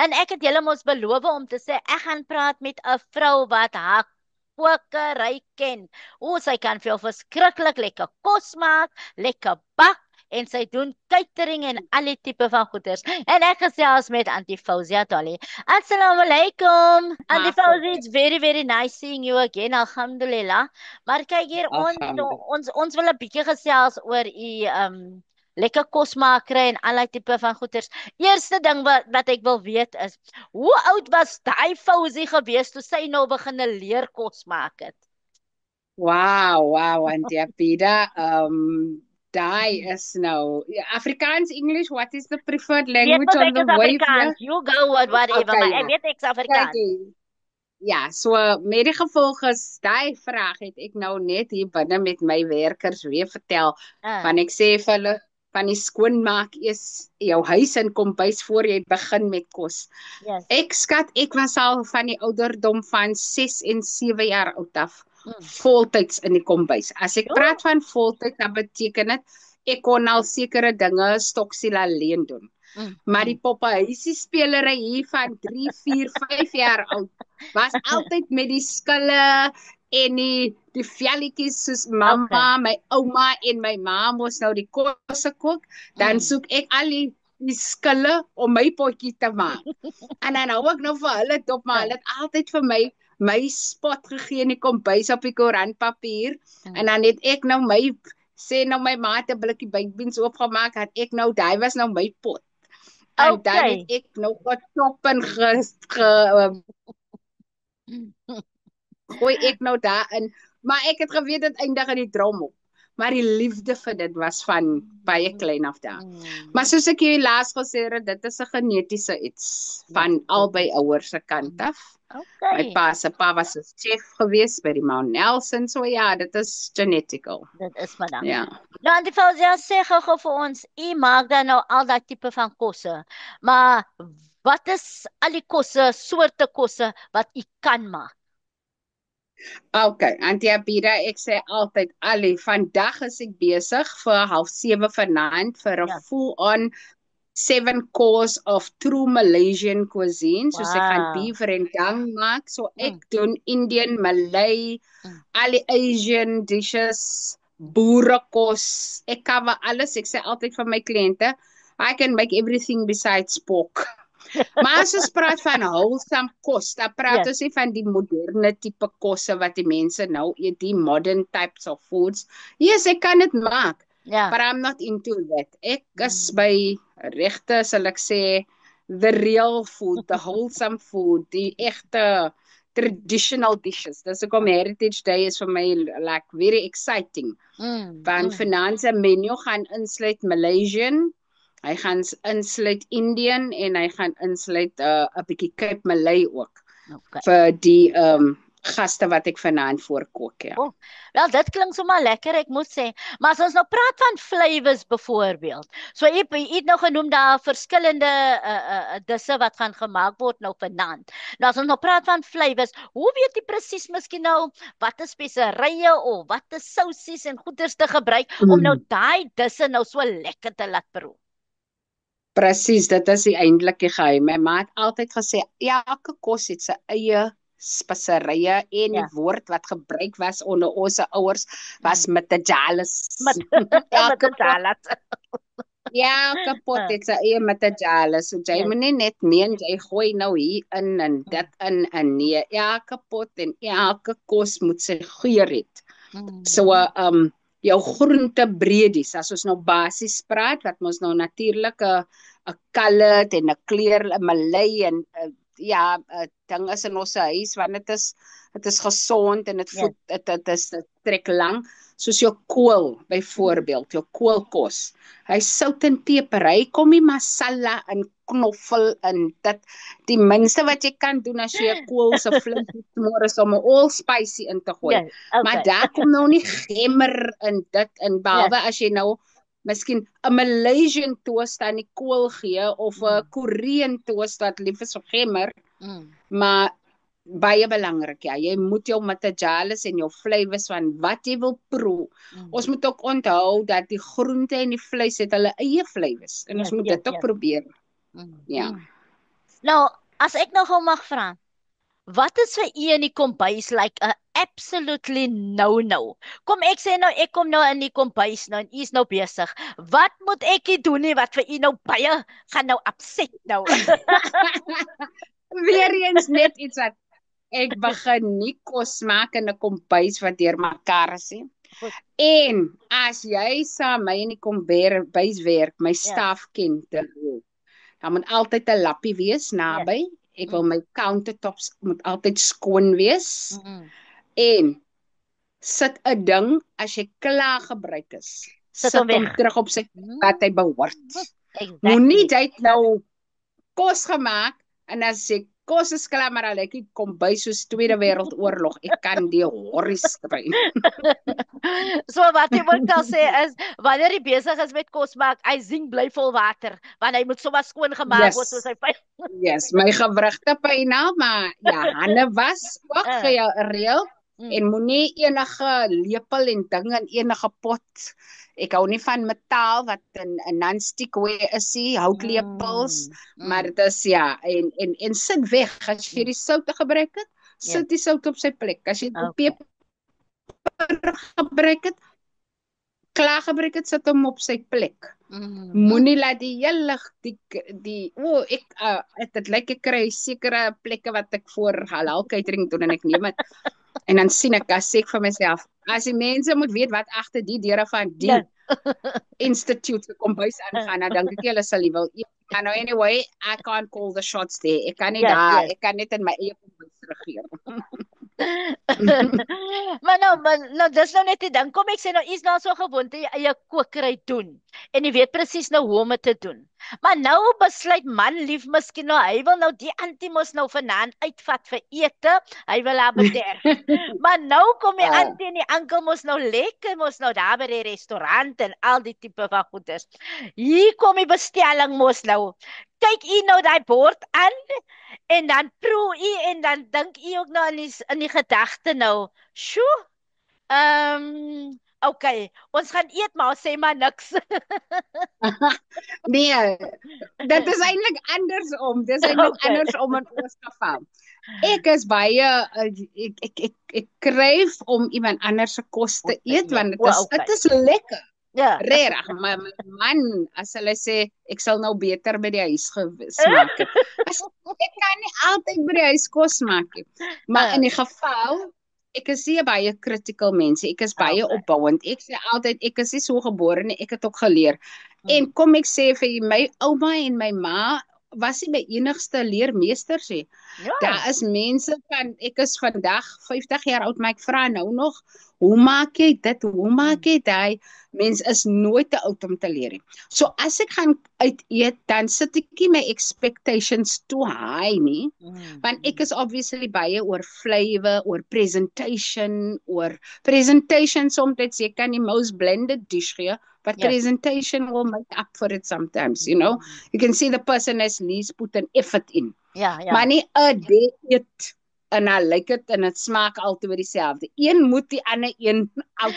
En ek het julle mos beloof om te sê ek gaan praat met 'n vrou wat haar kokery ken. O, sy kan vir jou verskriklik lekker kos maak, lekker bak en sy doen catering en alle tipe van goeders. En ek gesels met Auntie Fauzia Dolly. Assalamu alaikum. Auntie Fauzi, it's very very nice seeing you again. Alhamdulillah. Maar kyk hier, Alhamdulillah. ons wil 'n bietjie gesels oor u lekker kosmakery en allerlei tipe van goeders. Eerste ding wat ek wil weet is, hoe oud was daai Fauzi gewees toe sy nou begine leer kos maak het? Wow, Auntie Apida. Die is nou Afrikaans, English. What is the preferred Weet language mos on ek the is wave here? Afrikaans. You go with whatever, Okay, maar ek ja. weet ek's Kyk, Afrikaans. ja, so met die gevolg is die vraag het ek nou net hier binne met my werkers weer vertel. Ah, Van ek sê vir hulle van die skoonmaak eers jou huis en kombuis voor jy begin met kos. yes. Ek skat, ek was al van die ouderdom van 6 en 7 jaar oud af Mm. voltyds in die kombuis. As ek Jo, praat van voltyd, dan beteken dit ek kon al sekere dinge stoksiel alleen doen. mm, Maar die mm. poppehuisie spelery hier van 3, 4, 5 jaar oud was altyd met die skille en die velletjies soos Okay. mamma, my ouma en my ma mos nou die kosse kook, dan Mm. soek ek al die skille om my potjie te maak. En dan hou ek nou vir hulle dop, maar hulle het altyd vir my spot gegee in die kombuis op die koerantpapier. En dan het ek nou sê nou my ma het 'n blikkie baked beans oopgemaak, het ek nou, daai was nou my pot. En dan het Okay. ek nou gechop en gooi ek nou daarin. Maar ek het geweet dit eindig in die drom op. Maar die liefde vir dit was van baie klein af daar. Maar soos ek jou laas gesê het, dit is 'n genetiese iets van albei ouers se kant af. My Okay. se pa was 'n chef geweest by die Mount Nelson, so ja, dit is genetical. Dit is maar dan. Ja. Nou, Auntie Fauzia, sê gou vir ons, u maak dan nou al daai tipe van kosse. Maar wat is al die kosse, soorte kosse wat u kan maak? Okay, Auntie Abida, ek sê altyd, Ali, vandag is ek besig vir 6:30 vanaand vir 'n Ja. full-on 7 course of true Malaysian cuisine. So ek gaan Wow. beef rendang maak. So ek Mm, doen Indian, Malay, mm. al die Asian dishes, boerekos. Ek cover alles. Ek sê altyd vir my kliënte, I can make everything besides pork. Maar as ons praat van wholesome kos, dan praat Yes. ons nie van die moderne tipe kosse wat die mense nou eet, die modern types of foods. Yes, ek kan dit maak, Ja. but I'm not into that. Ek is by regte, sal ek sê, the real food, the wholesome food, die egte traditional dishes. Dis hoekom Heritage Day is vir my like very exciting. Mm, Want vanaand se menu gaan insluit Malaysian, hy gaan insluit Indian en hy gaan insluit 'n bietjie Cape Malay ook Okay. vir die gaste wat ek vanaand voorkook, ja. Oh, wel, dit klink sommer lekker, ek moet sê. Maar as ons nou praat van flavors byvoorbeeld. So u het nou genoem daar verskillende disse wat gaan gemaak word nou vanaand. Nou as ons nou praat van flavors, hoe weet jy presies miskien nou watter speserye of watter sousies en goeders te gebruik om nou daai disse nou so lekker te laat proe? Presies, dit is die eintlike geheim. My ma het altyd gesê elke kos het sy eie speserye en die Ja. woord wat gebruik was onder ons ouers was metajalis. Met Elke met pot, salat. elke pot het sy eie metajalis. So jy Yes. moet nie net meen jy gooi nou hier in en dit in en nee, elke pot en elke kos moet sy geur hê. So jou groentebreedies, as ons nou basies praat, wat ons nou natuurlik 'n colored en 'n kleur, 'n Malay en ja, ding is in ons huis want dit is gesond en dit voed dit trek lank, soos jou kool byvoorbeeld, jou koolkos. Hy sout en peper, hy kom nie masala en knoffel en dit die minste wat jy kan doen as jy 'n kool se flink môre is om 'n allspicy in te gooi. Yes. Okay. Maar daar kom nou nie gemmer in dit in behalwe as jy nou miskien 'n Malaysian toast aan die kool gee of 'n Korean toast wat lief is vir gemmer, maar baie belangrik, ja, jy moet jou metajalis en jou flavors van wat jy wil proe. Ons moet ook onthou dat die groente en die vleis het hulle eie flavors en ons moet dit ook probeer. Ja. Nou, as ek nou gou mag vra, wat is vir u in die kombuis like 'n absolutely no-no? Kom ek sê nou ek kom nou in die kombuis nou en u is nou besig. Wat moet ek hier doen nie wat vir u nou baie gaan nou upset nou? Weer eens net iets wat ek begin nie kos maak in 'n kombuis wat deurmekaar is nie. Goed. En as jy saam my in die kombuis werk, my staf ken dit. Daar moet altyd 'n lappie wees naby. Ek wil my countertops moet altyd skoon wees. En sit 'n ding as jy klaar gebruik is. Sit hom terug op sy wat hy behoort. Moenie dit nou kos gemaak en as ek kos is klaar maar al ek kom by soos Tweede Wêreldoorlog. Ek kan die horries kry. So wat jy wil dan sê is wanneer jy besig is met kos maak, hy sing bly vol water, want hy moet sommer skoon gemaak word soos hy Yes, my gewrigte pynaal, maar ja, hande was ook gereël en moenie enige lepel en ding in enige pot. Ek hou nie van metaal wat in 'n non-stick way is nie, houtlepels, maar dit is en sit weg as jy die sout gebruik het, sit die sout op sy plek. As jy peper gebruik het, klaar gebruik het, sit hom op sy plek. Moenie laat die hele dit lyk ek kry sekere plekke wat ek voor halal catering doen en ek neem dit en dan sien ek as ek vir myself, as die mense moet weet wat agter die deure van die institute kombuis aangaan, dan dink ek hulle sal nie wil eet. Nou anyway, I can't call the shots there. Ek kan nie ek kan net in my eie kombuis regeer. maar nou, dis nou net die ding. Kom ek sê nou, is nou so gewoond jy eie kokery doen. En jy weet presies nou hoe om dit te doen. Maar nou besluit man lief miskien nou, hy wil nou die antie mos nou vanaand uitvat vir ete. Hy wil haar bederf. Maar nou kom die antie en die oom mos nou lekker mos nou daar by die restaurant en al die tipe van goeders. Hier kom die bestelling mos nou. Kyk u nou daai bord aan en dan proe u en dan dink u ook nou in die gedagte nou, "Sjoe, okay, ons gaan eet maar sê maar niks." Nee, dit is eintlik andersom. Dis eintlik andersom in ons geval. Ek is baie ek kryf om iemand anders se kos te eet want dit is lekker. Ja. Regtig, maar my man, as hulle sê ek sal nou beter by die huis gemaak het. Ek kan nie altyd by die huis kos maak nie. Maar in die geval ek is nie baie critical mense. Ek is baie opbouend. Ek sê altyd ek is nie so gebore nie, ek het ook geleer. En kom ek sê vir my ouma en my ma was nie my enigste leermeesters nie. Daar is mense van ek is vandag 50 jaar oud, maar ek vra nou nog, hoe maak jy dit? Hoe maak jy daai? Mens is nooit te oud om te leer nie. So as ek gaan uit eet, dan sit ek nie my expectations too high nie. Want ek is obviously baie oor flavor, oor presentation soms jy kan die most blended dish gee, but presentation will make up for it sometimes, you know. You can see the person has least put an effort in. Maar nie 'n date en dan lyk dit en dit smaak altyd dieselfde. Een moet die ander een out.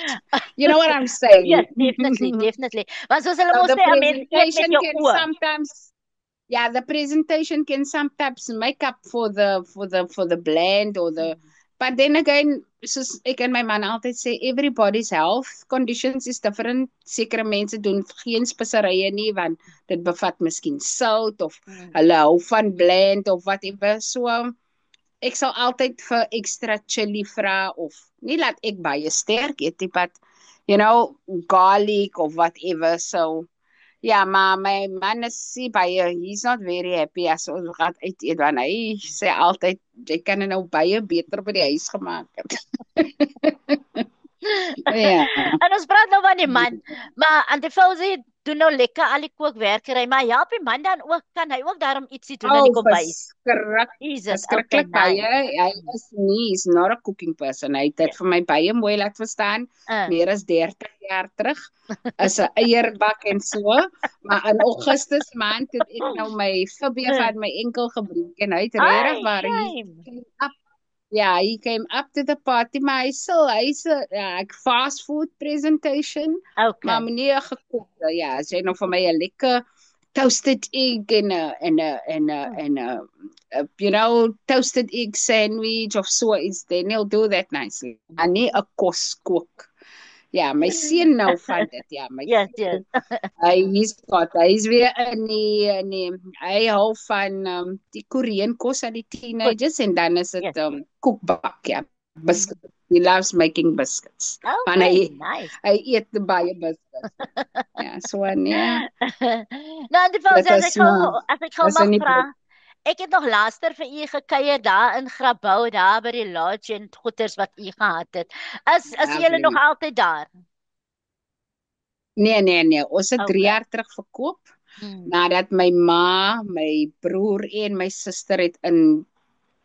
You know what I'm saying? Yes, definitely. Want soos hulle mos sê, mense eet met jou oë. Sometimes the presentation can sometimes make up for the blend or the but then again, soos ek en my man altyd sê, everybody's health conditions is different. Sekere mense doen geen speserye nie want dit bevat miskien sout of hulle hou van blend of whatever. So ek sal altyd vir extra chili vra of nie laat ek baie sterk eet nie, but you know, garlic of whatever. So maar my man is he's not very happy as ons gaan uit eet, want hy sê altyd, jy kan nou baie beter by die huis gemaak het. En ons praat nou van die man, maar Auntie Fauzi doen nou lekker al die kookwerkery, maar help die man dan ook, kan hy ook daarom ietsie doen in die kombuis? Verskriklik baie, he's not a cooking person, hy het dit vir my baie mooi laat verstaan, meer as 30 jaar terug, is 'n eierbak en so, maar in Augustus maand het ek nou my fibie van my enkel gebreek, en hy het regtig waar he came up to the party, maar hy's 'n fast food presentation, maar meneer gekook, as jy nou vir my 'n lekker toasted egg and a toasted egg sandwich of so iets, then he'll do that nicely. En nie 'n kos kook. Ja, my seun nou van dit. Ja, my Yes, yes. hy's weer hy hou van die Korean kos aan die Good. teenagers en dan is Yes. dit koekbak, ja, biscuits. He loves making biscuits. En Okay, nice. hy eet baie biscuits. Ja, so nee. Nou, die Dit as is maar ek gou is mag nie vra, ek het nog later vir u gekuier daar in Grabouw, daar by die lodge en goeters wat u gehad het. Is julle nog altyd daar? Nee. Ons het 3 Okay. jaar terug verkoop. Nadat my ma, my broer en my suster het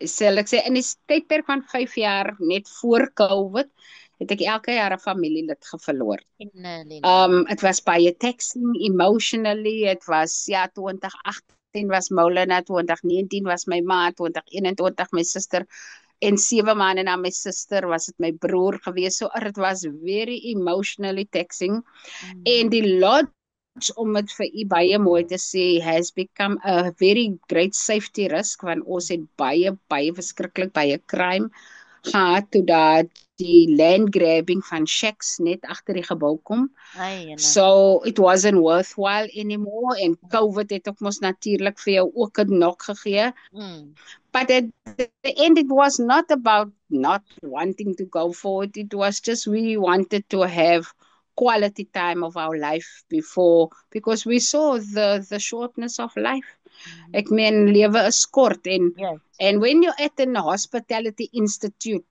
sal ek sê in die tydperk van 5 jaar net voor COVID het ek elke jaar 'n familielid verloor. It was baie taxing emotionally. It was 2018 was Maulana, 2019 was my ma, 2021 my suster en 7 maande na my suster was dit my broer gewees. So it was very emotionally taxing. En die lodge, om dit vir u baie mooi te sê, has become a very great safety risk, want ons het baie verskriklik baie crime gehad toe daar die land grabbing van shacks net agter die gebou kom. So it wasn't worthwhile anymore, en COVID het ook mos natuurlik vir jou ook 'n knock gegee. But at the end it was not about not wanting to go forward. It was just we wanted to have quality time of our life before, because we saw the shortness of life. Ek meen lewe is kort and when you're at an hospitality institute,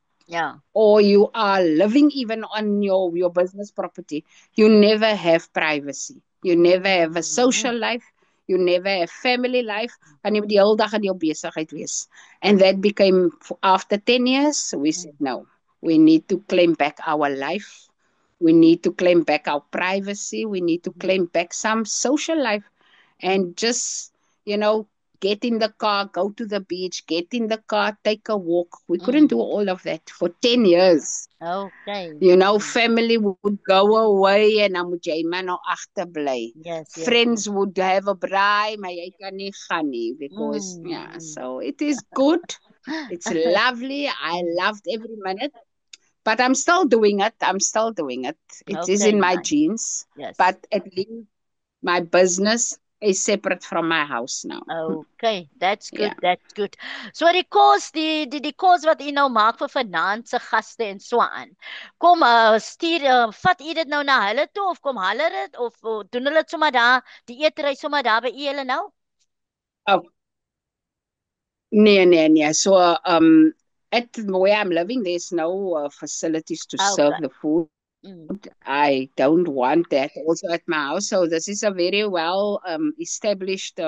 or you are living even on your business property, you never have privacy. You never have a social life. You never have family life. En jy moet die hele dag in jou besigheid wees. And that became, after 10 years, we said, no, we need to claim back our life. We need to claim back our privacy. We need to claim back some social life and just, get in the car, go to the beach, get in the car, take a walk. We couldn't do all of that for 10 years. Okay. Family would go away and dan moet jy maar nou agterbly. Friends would have a braai, maar jy kan nie gaan nie because so it is good. It's lovely. I loved every minute. But I'm still doing it. It is in my genes. But at least my business is separate from my house now. Okay, that's good. That's good. So die kos wat u nou maak vir vanaand se gaste en so aan. Kom vat u dit nou na hulle toe of kom hulle dit of doen hulle dit sommer daar, die eetery sommer daar by julle nou? Nee. So at where I'm living, there's no facilities to serve the food. I don't want that also at my house. So this is a very well established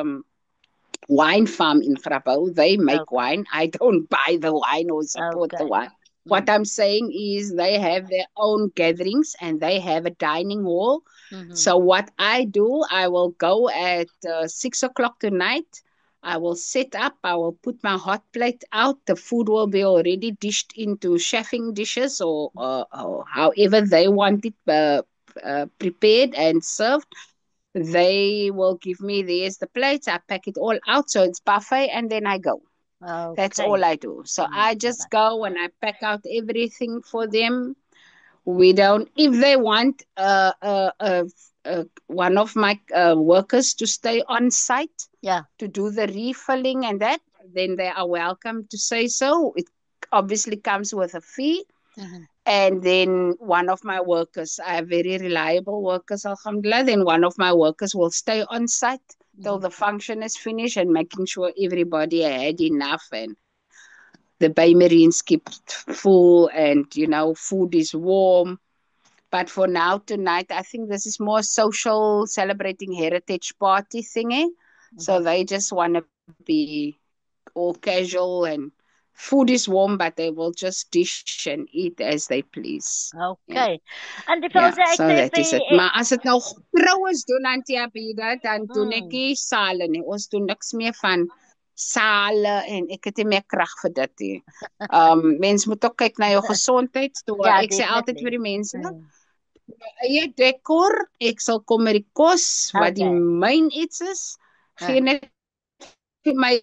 wine farm in Grabouw. They make wine. I don't buy the wine or support the wine. What I'm saying is they have their own gatherings and they have a dining hall. So what I do, I will go at 6 o'clock tonight. I will set up, I will put my hot plate out. The food will be already dished into chefing dishes or however they want it prepared and served. They will give me, there's the plates, I pack it all out. So it's buffet and then I go. That's all I do. So I just go and I pack out everything for them. We don't, if they want one of my workers to stay on site to do the refilling and that, then they are welcome to say so. It obviously comes with a fee. And then one of my workers, I have very reliable workers, alhamdulillah, then one of my workers will stay on site till the function is finished and making sure everybody had enough and the baymarians kept full and, food is warm. But for now, tonight, I think this is more social, celebrating heritage party thingy. So they just want to be all casual and food is warm, but they will just dish and eat as they please. Okay. And so that is it. Maar as het nou trouwens doen, Auntie Abida, dan doen ek nie sale nie. Ons doen niks meer van sale en ek het nie meer krag vir dit nie. Mens moet ook kyk na jou gesondheid. Ek sê altyd vir die mense, eie dekor, ek sal kom met die kos wat die main iets is. gee net vir my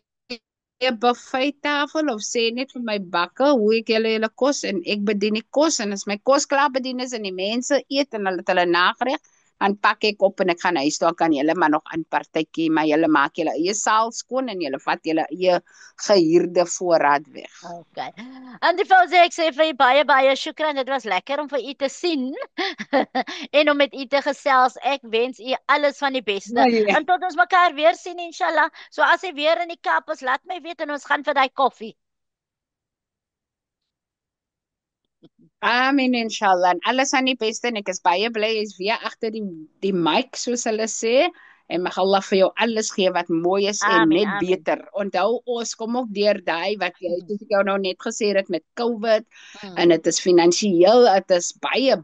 'n buffettafel of sê net vir my bakke hoe ek julle kos en ek bedien die kos en as my kos klaar bedien is en die mense eet en hulle het hulle nagereg, dan pak ek op en ek gaan huis toe, kan julle maar nog aan partytjie, maar julle maak julle eie saal skoon en julle vat julle eie gehuurde voorraad weg. Okay. En die vrou sê ek sê vir u baie shukran, dit was lekker om vir u te sien en om met u te gesels. Ek wens u alles van die beste. En tot ons mekaar weer sien inshallah. So as jy weer in die Kaap is, laat my weet en ons gaan vir daai koffie. Amen inshallah. En alles aan die beste en ek is baie bly jy's weer agter die mic soos hulle sê. En mag Allah vir jou alles gee wat mooi is en net beter. Onthou ons kom ook deur daai wat jy soos ek jou nou net gesê het met COVID en dit is finansiëel, dit is baie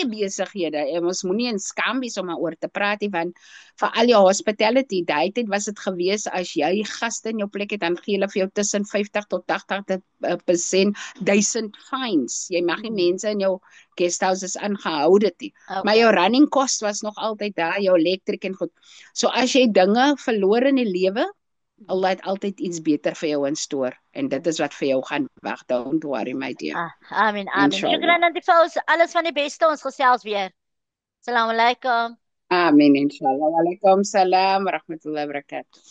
besighede en ons moenie in skaam wees om daaroor te praat nie, want vir al jou hospitality, daai tyd was dit gewees as jy gaste in jou plek het, dan gee hulle vir jou tussen 50 tot 80% 1000 fines. Jy mag nie mense in jou guesthouses aangehou dit nie. Maar jou running cost was nog altyd daar, jou elektrik en goed. So as jy dinge verloor in die lewe, Allah het altyd iets beter vir jou in stoor en dit is wat vir jou gaan wag. Don't worry my dear. Amen. Shukran aan die vrou, alles van die beste, ons gesels weer. Assalamu alaikum. Amen inshallah. Wa alaikum salam wa rahmatullahi wa barakatuh.